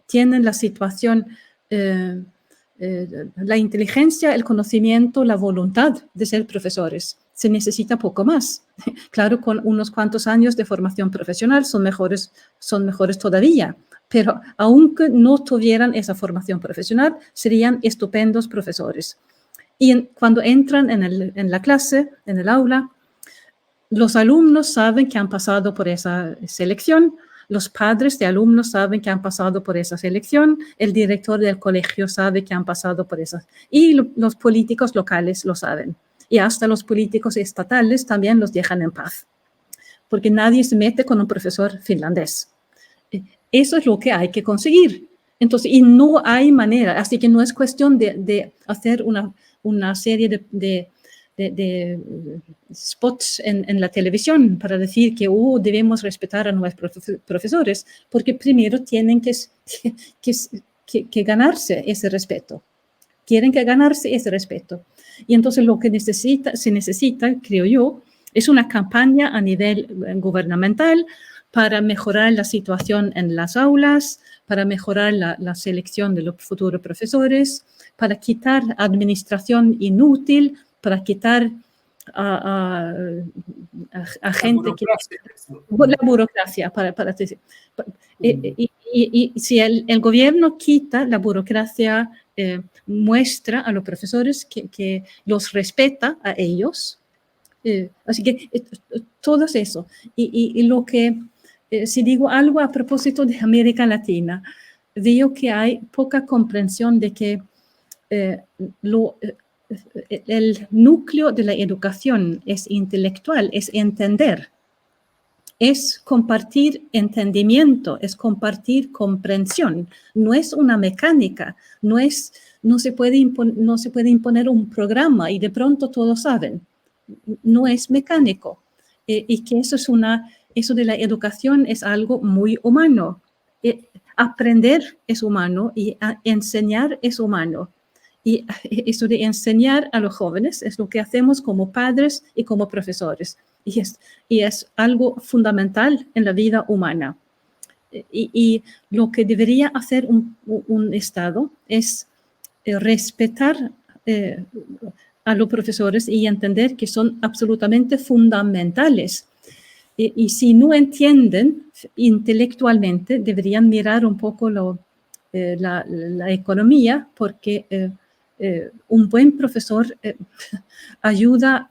tienen la situación, la inteligencia, el conocimiento, la voluntad de ser profesores. Se necesita poco más. Claro, con unos cuantos años de formación profesional son mejores todavía, pero aunque no tuvieran esa formación profesional, serían estupendos profesores. Y cuando entran en la clase, en el aula, los alumnos saben que han pasado por esa selección, los padres de alumnos saben que han pasado por esa selección, el director del colegio sabe que han pasado por esa, y los políticos locales lo saben. Y hasta los políticos estatales también los dejan en paz, porque nadie se mete con un profesor finlandés. Eso es lo que hay que conseguir. Entonces, y no hay manera, así que no es cuestión de hacer una serie de spots en la televisión para decir que debemos respetar a nuestros profesores, porque primero tienen que ganarse ese respeto. Quieren que ganarse ese respeto. Y entonces lo que se necesita, creo yo, es una campaña a nivel gubernamental para mejorar la situación en las aulas, para mejorar la selección de los futuros profesores, para quitar administración inútil, para quitar a gente la burocracia. Y si el gobierno quita la burocracia, muestra a los profesores que los respeta a ellos. Así que todo es eso. Y lo que, si digo algo a propósito de América Latina, veo que hay poca comprensión de que el núcleo de la educación es intelectual, es entender, es compartir entendimiento, es compartir comprensión. No es una mecánica, no se puede imponer un programa y de pronto todos saben. No es mecánico. Y que eso de la educación es algo muy humano. Aprender es humano y enseñar es humano. Y eso de enseñar a los jóvenes es lo que hacemos como padres y como profesores. Y es algo fundamental en la vida humana. Y lo que debería hacer un Estado es respetar a los profesores y entender que son absolutamente fundamentales. Y si no entienden intelectualmente, deberían mirar un poco la economía, porque un buen profesor ayuda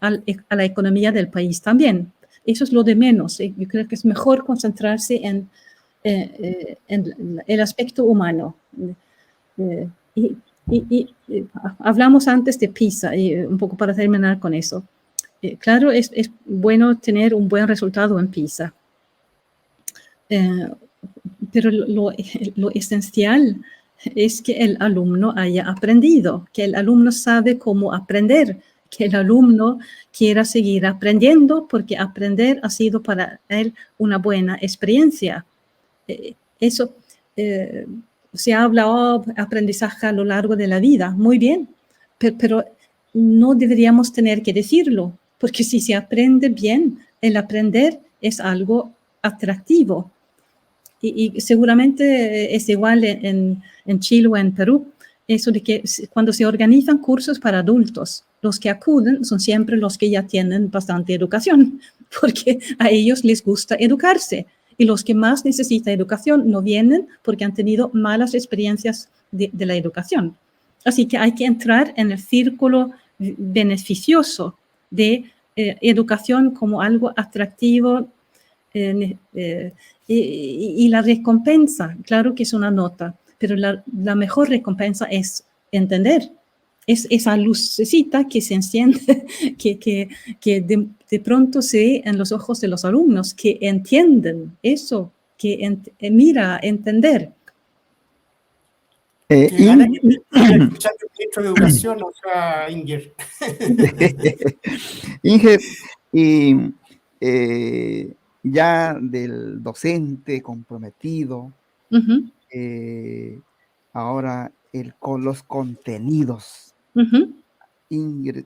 a la economía del país también. Eso es lo de menos. Yo creo que es mejor concentrarse en el aspecto humano. Y hablamos antes de PISA, y un poco para terminar con eso. Claro, es bueno tener un buen resultado en PISA, pero lo esencial es que el alumno haya aprendido, que el alumno sabe cómo aprender, que el alumno quiera seguir aprendiendo, porque aprender ha sido para él una buena experiencia. Eso se habla de aprendizaje a lo largo de la vida, muy bien, pero no deberíamos tener que decirlo, porque si se aprende bien, el aprender es algo atractivo. Y seguramente es igual en Chile o en Perú, eso de que cuando se organizan cursos para adultos, los que acuden son siempre los que ya tienen bastante educación, porque a ellos les gusta educarse. Y los que más necesitan educación no vienen porque han tenido malas experiencias de la educación. Así que hay que entrar en el círculo beneficioso de educación como algo atractivo, y la recompensa, claro que es una nota, pero la mejor recompensa es entender. Es esa lucecita que se enciende, que de pronto se ve en los ojos de los alumnos, que entienden eso, que mira, entender. Que gana escuchar el ministro de Educación, o sea, Inger. Inger, y ya del docente comprometido, ahora con los contenidos. Inger,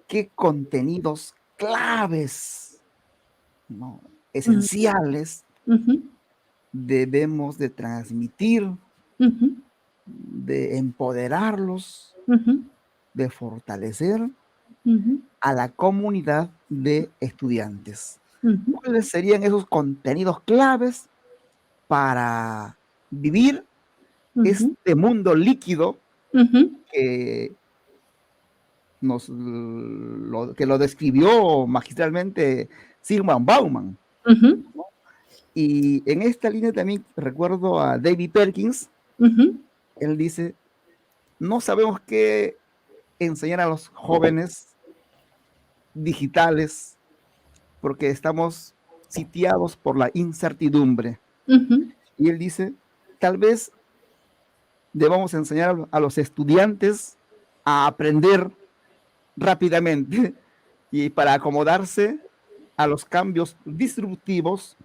¿qué contenidos claves, ¿no?, esenciales debemos de transmitir, de empoderarlos, de fortalecer a la comunidad de estudiantes? ¿Cuáles serían esos contenidos claves para vivir este mundo líquido que lo describió magistralmente Zygmunt Bauman, ¿no? Y en esta línea también recuerdo a David Perkins. Él dice: no sabemos qué enseñar a los jóvenes digitales porque estamos sitiados por la incertidumbre. Y él dice: tal vez debamos enseñar a los estudiantes a aprender rápidamente y para acomodarse a los cambios disruptivos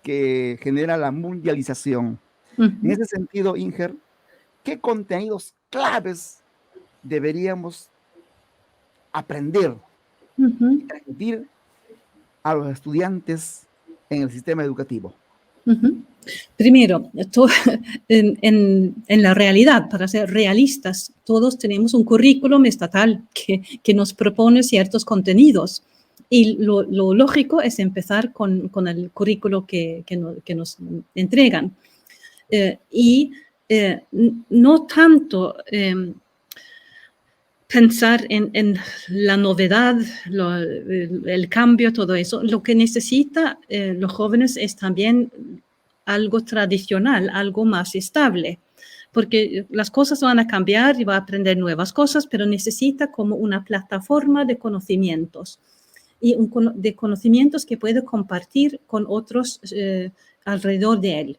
que genera la mundialización. En ese sentido, Inger, ¿qué contenidos claves deberíamos aprender y transmitir a los estudiantes en el sistema educativo? Primero, en la realidad, para ser realistas, todos tenemos un currículum estatal que nos propone ciertos contenidos. Y lo lógico es empezar con el currículo que nos entregan. No tanto pensar en la novedad, el cambio, todo eso. Lo que necesitan los jóvenes es también algo tradicional, algo más estable. Porque las cosas van a cambiar y va a aprender nuevas cosas, pero necesita como una plataforma de conocimientos. Y de conocimientos que puede compartir con otros alrededor de él.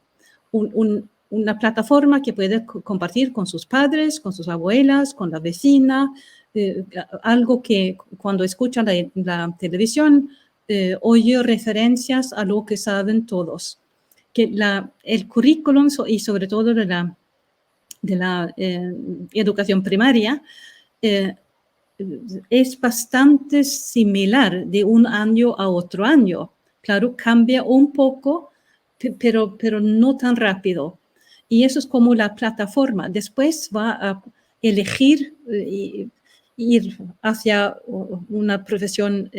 Una plataforma que puede compartir con sus padres, con sus abuelas, con la vecina, algo que cuando escucha la televisión oye referencias a lo que saben todos. Que el currículum y sobre todo de la educación primaria es bastante similar de un año a otro año. Claro, cambia un poco, pero no tan rápido. Y eso es como la plataforma. Después va a elegir ir hacia una profesión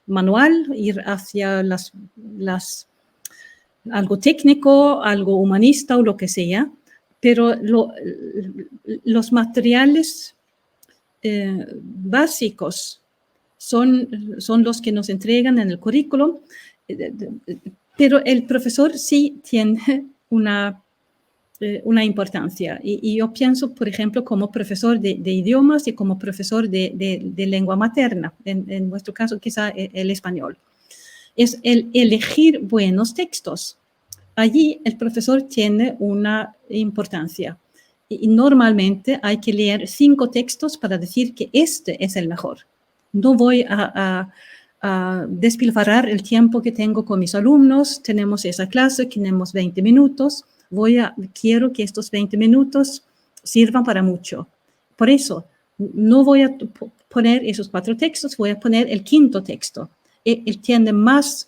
manual, ir hacia algo técnico, algo humanista o lo que sea, pero los materiales básicos son los que nos entregan en el currículum, pero el profesor sí tiene una importancia. Y yo pienso, por ejemplo, como profesor de idiomas y como profesor de lengua materna, en vuestro caso quizá el español, es el elegir buenos textos. Allí el profesor tiene una importancia. Y normalmente hay que leer 5 textos para decir que este es el mejor. No voy a despilfarrar el tiempo que tengo con mis alumnos. Tenemos esa clase, tenemos 20 minutos. Quiero que estos 20 minutos sirvan para mucho. Por eso, no voy a poner esos 4 textos, voy a poner el 5.º texto. Él tiene más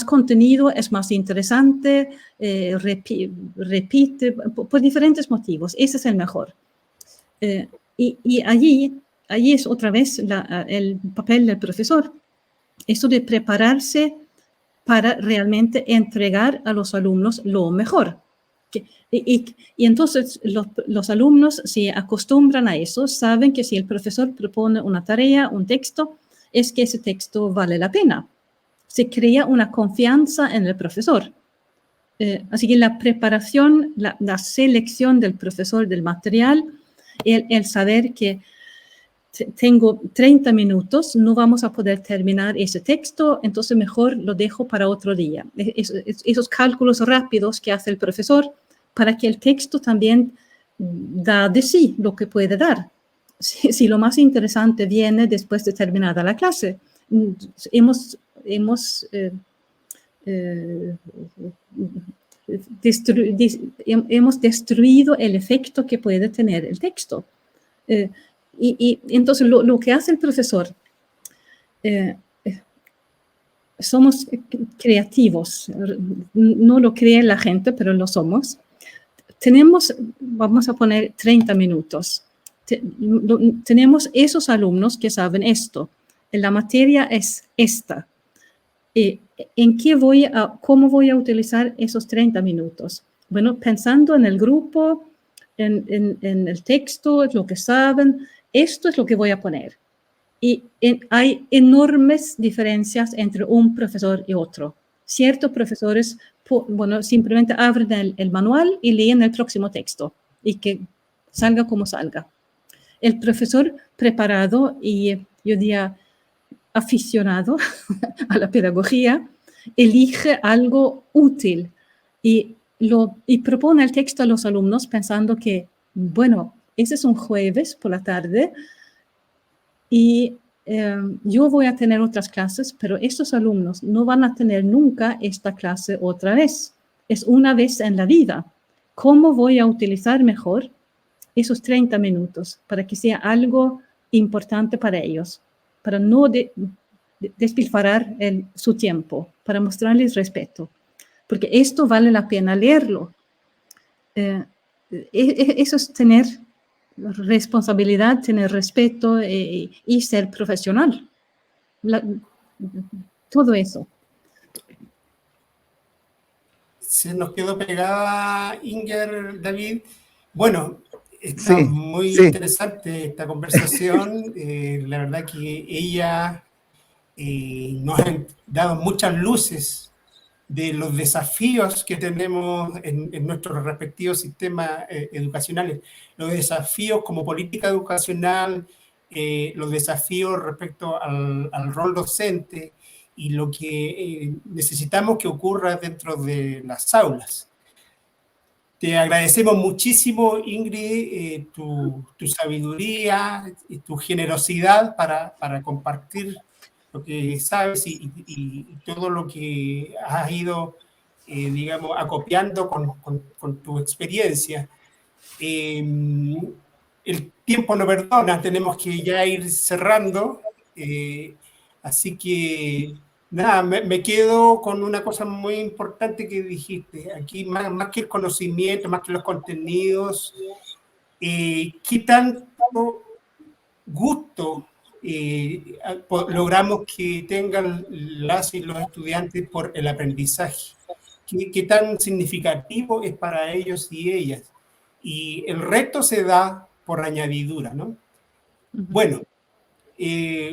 contenido, es más interesante, repite por diferentes motivos. Ese es el mejor. Y allí es otra vez el papel del profesor. Eso de prepararse para realmente entregar a los alumnos lo mejor. Y entonces los alumnos se acostumbran a eso, saben que si el profesor propone una tarea, un texto, es que ese texto vale la pena. Se crea una confianza en el profesor. Así que la preparación, la selección del profesor del material, el saber que tengo 30 minutos, no vamos a poder terminar ese texto, entonces mejor lo dejo para otro día. Esos cálculos rápidos que hace el profesor para que el texto también da de sí lo que puede dar. Si lo más interesante viene después de terminada la clase. Hemos destruido el efecto que puede tener el texto. Y entonces lo que hace el profesor, somos creativos, no lo cree la gente, pero lo somos. Vamos a poner 30 minutos. Tenemos esos alumnos que saben esto. La materia es esta. ¿Cómo voy a utilizar esos 30 minutos? Bueno, pensando en el grupo, en el texto, lo que saben, esto es lo que voy a poner. Y hay enormes diferencias entre un profesor y otro. Ciertos profesores, simplemente abren el manual y leen el próximo texto y que salga como salga. El profesor preparado y yo diría aficionado a la pedagogía elige algo útil y propone el texto a los alumnos pensando que, bueno, ese es un jueves por la tarde y yo voy a tener otras clases, pero estos alumnos no van a tener nunca esta clase otra vez. Es una vez en la vida. ¿Cómo voy a utilizar mejor esos 30 minutos para que sea algo importante para ellos? Para no despilfarrar su tiempo, para mostrarles respeto. Porque esto vale la pena leerlo. Eso es tener responsabilidad, tener respeto y ser profesional. Todo eso. Se nos quedó pegada Inger, David. Bueno, está muy interesante esta conversación. La verdad que ella nos ha dado muchas luces de los desafíos que tenemos en nuestros respectivos sistemas educacionales, los desafíos como política educacional, los desafíos respecto al rol docente y lo que necesitamos que ocurra dentro de las aulas. Te agradecemos muchísimo, Ingrid, tu sabiduría y tu generosidad para compartir lo que sabes y todo lo que has ido, digamos, acopiando con tu experiencia. El tiempo no perdona, tenemos que ya ir cerrando, así que nada, me quedo con una cosa muy importante que dijiste. Aquí, más que el conocimiento, más que los contenidos, ¿qué tanto gusto logramos que tengan las y los estudiantes por el aprendizaje. ¿Qué tan significativo es para ellos y ellas? Y el reto se da por añadidura, ¿no? Bueno,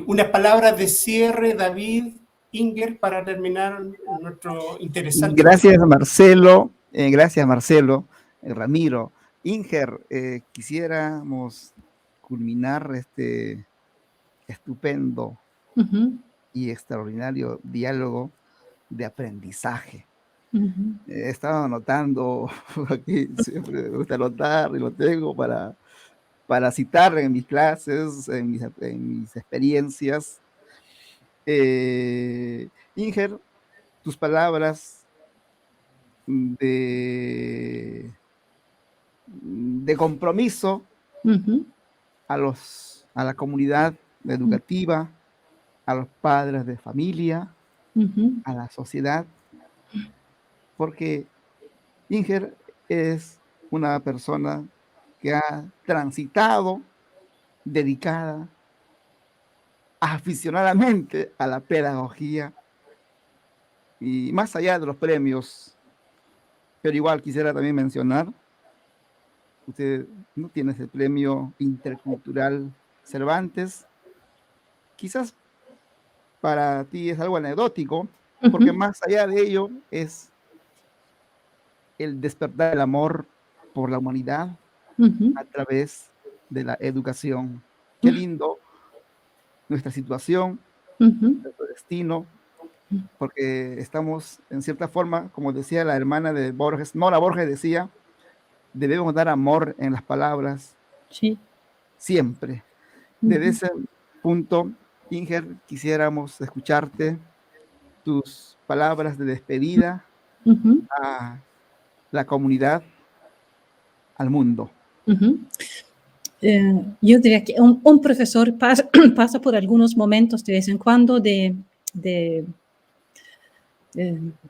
unas palabras de cierre, David, Inger, para terminar nuestro interesante... Gracias, Marcelo. Gracias, Marcelo. Ramiro. Inger, quisiéramos culminar este estupendo y extraordinario diálogo de aprendizaje. He estado anotando aquí, siempre me gusta anotar y lo tengo para citar en mis clases, en mis experiencias. Inger, tus palabras de compromiso a la comunidad educativa, a los padres de familia, a la sociedad, porque Inger es una persona que ha transitado dedicada aficionadamente a la pedagogía y más allá de los premios, pero igual quisiera también mencionar, usted no tiene ese premio intercultural Cervantes, quizás para ti es algo anecdótico, porque más allá de ello es el despertar el amor por la humanidad a través de la educación. Qué lindo nuestra situación, nuestro destino, porque estamos en cierta forma, como decía la hermana de Borges, Nora Borges decía, debemos dar amor en las palabras, sí, siempre. Desde ese punto, Inger, quisiéramos escucharte, tus palabras de despedida a la comunidad, al mundo. Yo diría que un profesor pasa por algunos momentos de vez en cuando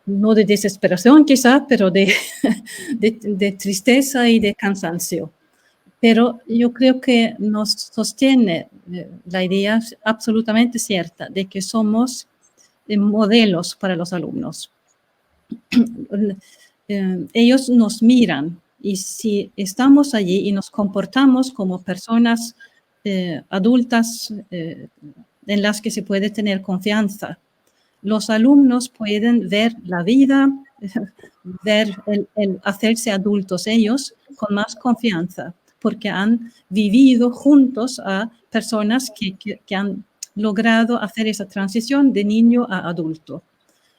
no de desesperación quizás, pero de tristeza y de cansancio. Pero yo creo que nos sostiene la idea absolutamente cierta de que somos modelos para los alumnos. Ellos nos miran y si estamos allí y nos comportamos como personas adultas en las que se puede tener confianza, los alumnos pueden ver la vida, ver el hacerse adultos ellos con más confianza, porque han vivido juntos a personas que han logrado hacer esa transición de niño a adulto.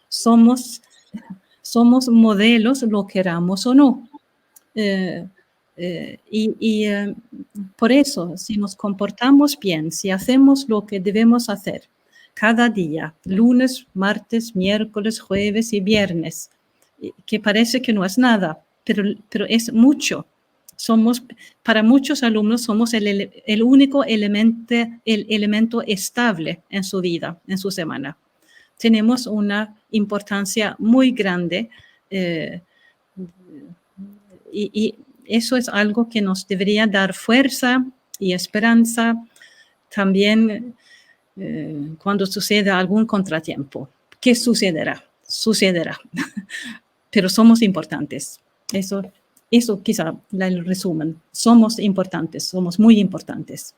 Somos modelos, lo queramos o no. Por eso, si nos comportamos bien, si hacemos lo que debemos hacer cada día, lunes, martes, miércoles, jueves y viernes, que parece que no es nada, pero es mucho. Para muchos alumnos somos el único elemento estable en su vida, en su semana. Tenemos una importancia muy grande y eso es algo que nos debería dar fuerza y esperanza también cuando suceda algún contratiempo. ¿Qué sucederá? Sucederá. Pero somos importantes. Eso quizá el resumen. Somos importantes, somos muy importantes.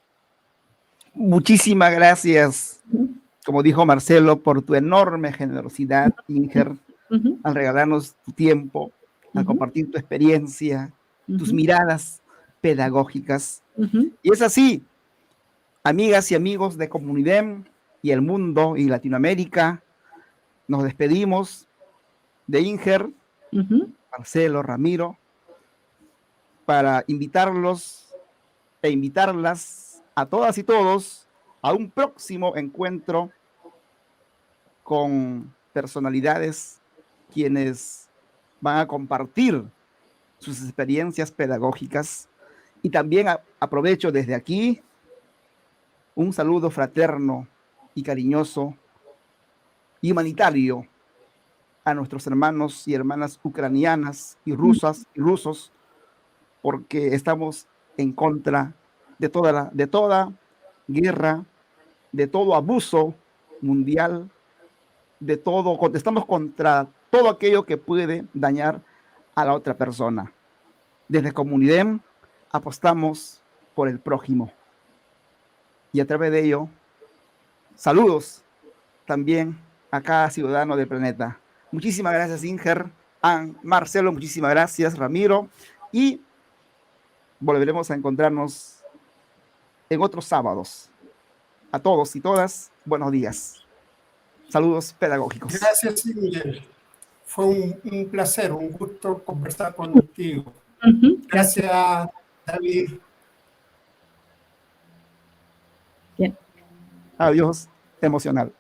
Muchísimas gracias, como dijo Marcelo, por tu enorme generosidad, Inger, al regalarnos tu tiempo, al compartir tu experiencia, tus miradas pedagógicas. Y es así, amigas y amigos de Comunidem y el mundo y Latinoamérica, nos despedimos de Inger, Marcelo, Ramiro, para invitarlos e invitarlas a todas y todos a un próximo encuentro con personalidades quienes van a compartir sus experiencias pedagógicas. Y también aprovecho desde aquí un saludo fraterno y cariñoso y humanitario a nuestros hermanos y hermanas ucranianas y rusas y rusos, porque estamos en contra de toda guerra de todo abuso mundial, de todo, contestamos contra todo aquello que puede dañar a la otra persona. Desde Comunidem apostamos por el prójimo. Y a través de ello, saludos también a cada ciudadano del planeta. Muchísimas gracias, Inger. Marcelo, muchísimas gracias, Ramiro. Y volveremos a encontrarnos en otros sábados. A todos y todas, buenos días. Saludos pedagógicos. Gracias, Inger. Fue un placer, un gusto conversar contigo. Gracias, David. Bien. Adiós, emocional.